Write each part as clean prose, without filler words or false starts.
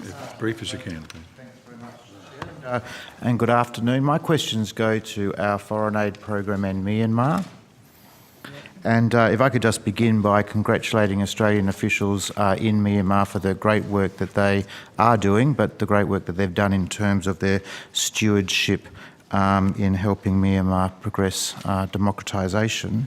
as brief as you can, please. Thanks very much, Chair. And good afternoon. My questions go to our foreign aid program in Myanmar. And if I could just begin by congratulating Australian officials in Myanmar for the great work that they are doing, but the great work that they've done in terms of their stewardship in helping Myanmar progress democratisation.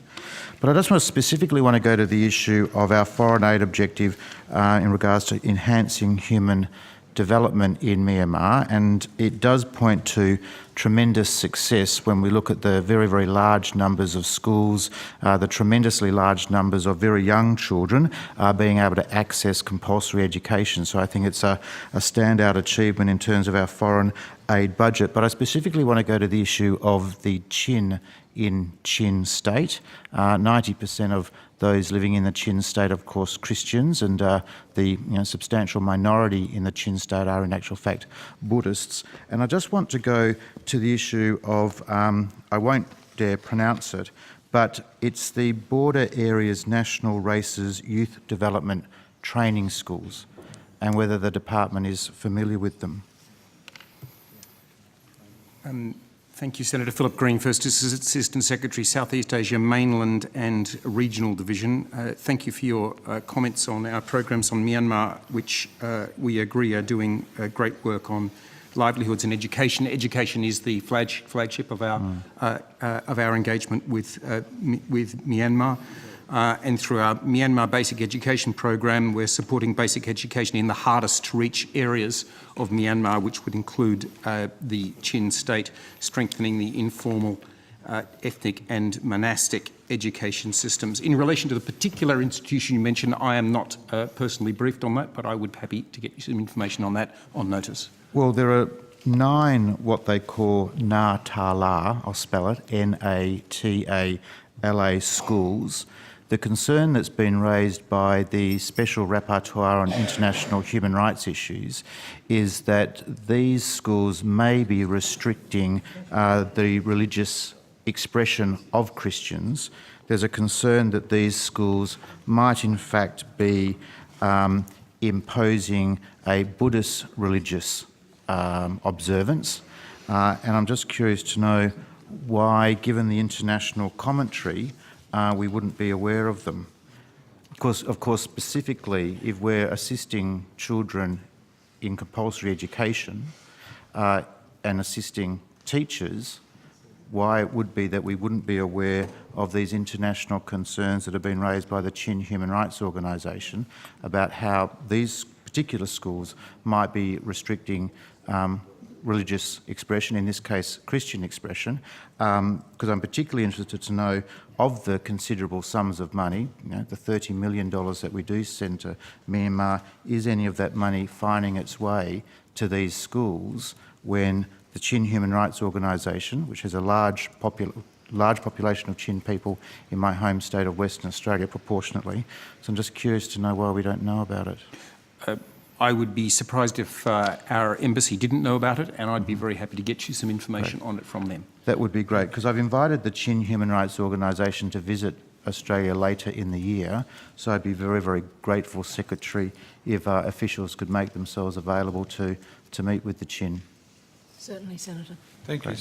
But I just specifically want to go to the issue of our foreign aid objective in regards to enhancing human development in Myanmar, and it does point to tremendous success when we look at the very, very large numbers of schools, the tremendously large numbers of very young children being able to access compulsory education. So I think it's a standout achievement in terms of our foreign aid budget. But I specifically want to go to the issue of the Chin in Chin state. 90% of those living in the Chin state, of course, Christians, and the substantial minority in the Chin state are in actual fact Buddhists. And I just want to go to the issue of, I won't dare pronounce it, but it's the Border Areas National Races Youth Development Training Schools, and whether the department is familiar with them. Thank you, Senator. Philip Green, First Assistant Secretary, Southeast Asia Mainland and Regional Division. Thank you for your comments on our programs on Myanmar, which we agree are doing great work on livelihoods and education. Education is the flagship of our engagement with Myanmar. And through our Myanmar Basic Education Program, we're supporting basic education in the hardest to reach areas of Myanmar, which would include the Chin state, strengthening the informal, ethnic and monastic education systems. In relation to the particular institution you mentioned, I am not personally briefed on that, but I would be happy to get you some information on that on notice. Well, there are 9 what they call Natala, I'll spell it, Natala schools. The concern that's been raised by the Special Rapporteur on International Human Rights Issues is that these schools may be restricting the religious expression of Christians. There's a concern that these schools might in fact be imposing a Buddhist religious observance. And I'm just curious to know why, given the international commentary, we wouldn't be aware of them. Of course, specifically, if we're assisting children in compulsory education and assisting teachers, why it would be that we wouldn't be aware of these international concerns that have been raised by the Chin Human Rights Organisation about how these particular schools might be restricting religious expression, in this case Christian expression, because I'm particularly interested to know of the considerable sums of money, the $30 million that we do send to Myanmar, is any of that money finding its way to these schools when the Chin Human Rights Organisation, which has a large population of Chin people in my home state of Western Australia proportionately, so I'm just curious to know why we don't know about it. I would be surprised if our embassy didn't know about it, and I'd be very happy to get you some information on it from them. That would be great, because I've invited the Chin Human Rights Organisation to visit Australia later in the year, so I'd be very, very grateful, Secretary, if officials could make themselves available to meet with the Chin. Certainly, Senator. Thank you.